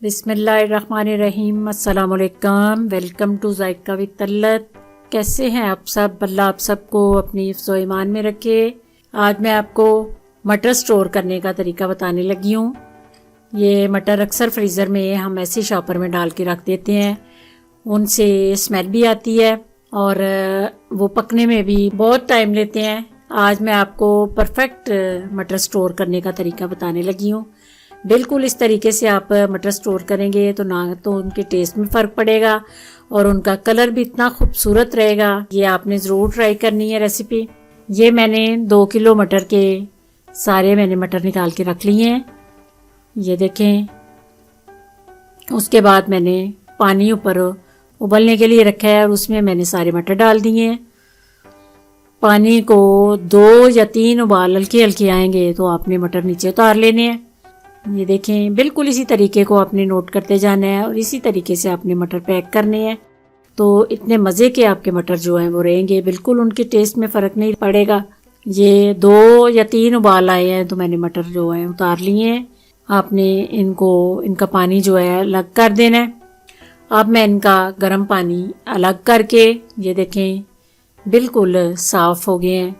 बिस्मिल्लाहिर्रहमानिर्रहीम। अस्सलामुअलैकुम। Welcome to Zaika with Talat. कैसे हैं आप सब? अल्लाह आप सबको अपनी हिफ्ज़ो ईमान में रखे। आज मैं आपको मटर स्टोर करने का तरीका बताने लगी हूँ। ये मटर अक्सर फ्रीज़र में हम ऐसे शॉपर में डाल के रख देते हैं, उनसे स्मेल भी आती है और वो पकने में भी बहुत टाइम लेते हैं। आज मैं आपको परफेक्ट मटर स्टोर करने का तरीका बताने लगी हूँ। बिल्कुल इस तरीके से आप मटर स्टोर करेंगे तो ना तो उनके टेस्ट में फ़र्क पड़ेगा और उनका कलर भी इतना खूबसूरत रहेगा। ये आपने ज़रूर ट्राई करनी है रेसिपी। ये मैंने 2 किलो मटर के सारे मटर निकाल के रख लिए हैं। ये देखें। उसके बाद मैंने पानी ऊपर उबलने के लिए रखा है और उसमें मैंने सारे मटर डाल दिए हैं। पानी को 2 या 3 उबाल हल्के हल्के आएंगे तो आपने मटर नीचे उतार लेने हैं। ये देखें, बिल्कुल इसी तरीके को आपने नोट करते जाना है और इसी तरीके से आपने मटर पैक करने हैं। तो इतने मज़े के आपके मटर जो हैं वो रहेंगे, बिल्कुल उनके टेस्ट में फ़र्क नहीं पड़ेगा। ये 2 या 3 उबाल आए हैं तो मैंने मटर जो है उतार लिए हैं। आपने इनका पानी जो है अलग कर देना है। अब मैं इनका गर्म पानी अलग करके, ये देखें, बिल्कुल साफ़ हो गए हैं,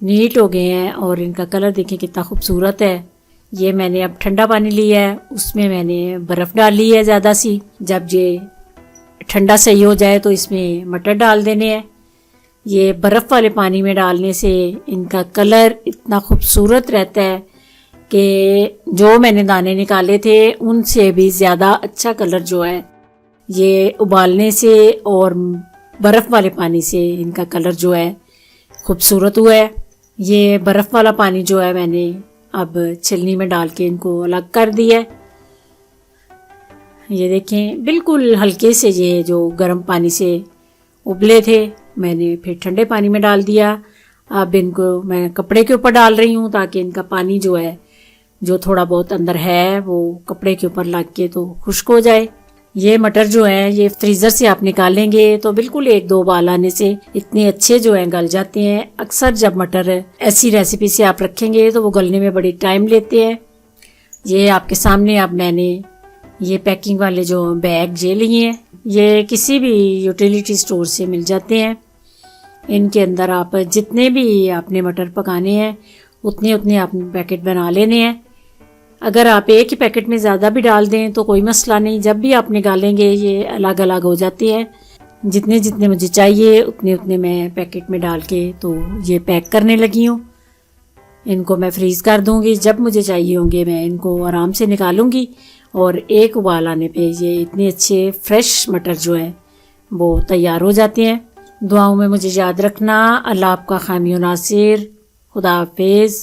नीट हो गए हैं और इनका कलर देखें कितना खूबसूरत है। ये मैंने अब ठंडा पानी लिया है, उसमें मैंने बर्फ़ डाल ली है ज़्यादा सी। जब ये ठंडा सही हो जाए तो इसमें मटर डाल देने हैं। ये बर्फ़ वाले पानी में डालने से इनका कलर इतना खूबसूरत रहता है कि जो मैंने दाने निकाले थे उनसे भी ज़्यादा अच्छा कलर जो है ये उबालने से और बर्फ़ वाले पानी से इनका कलर जो है खूबसूरत हुआ है। ये बर्फ़ वाला पानी जो है मैंने अब छलनी में डाल के इनको अलग कर दिया। ये देखें, बिल्कुल हल्के से ये जो गर्म पानी से उबले थे मैंने फिर ठंडे पानी में डाल दिया। अब इनको मैं कपड़े के ऊपर डाल रही हूँ ताकि इनका पानी जो है, जो थोड़ा बहुत अंदर है, वो कपड़े के ऊपर लग के तो खुश्क हो जाए। ये मटर जो है ये फ्रीज़र से आप निकालेंगे तो बिल्कुल 1-2 उबाल आने से इतने अच्छे जो हैं गल जाते हैं। अक्सर जब मटर ऐसी रेसिपी से आप रखेंगे तो वो गलने में बड़ी टाइम लेते हैं। ये आपके सामने अब मैंने ये पैकिंग वाले जो बैग ये लिए हैं, ये किसी भी यूटिलिटी स्टोर से मिल जाते हैं। इनके अंदर आप जितने भी आपने मटर पकाने हैं उतने उतने आप पैकेट बना लेने हैं। अगर आप एक ही पैकेट में ज़्यादा भी डाल दें तो कोई मसला नहीं, जब भी आप निकालेंगे ये अलग अलग हो जाती है। जितने जितने मुझे चाहिए उतने उतने मैं पैकेट में डाल के तो ये पैक करने लगी हूँ। इनको मैं फ्रीज़ कर दूँगी, जब मुझे चाहिए होंगे मैं इनको आराम से निकालूँगी और एक उबाल आने पे ये इतने अच्छे फ्रेश मटर जो है वो तैयार हो जाते हैं। दुआओं में मुझे याद रखना। अल्लाह आपका खामी नासिर। खुदा हाफिज़।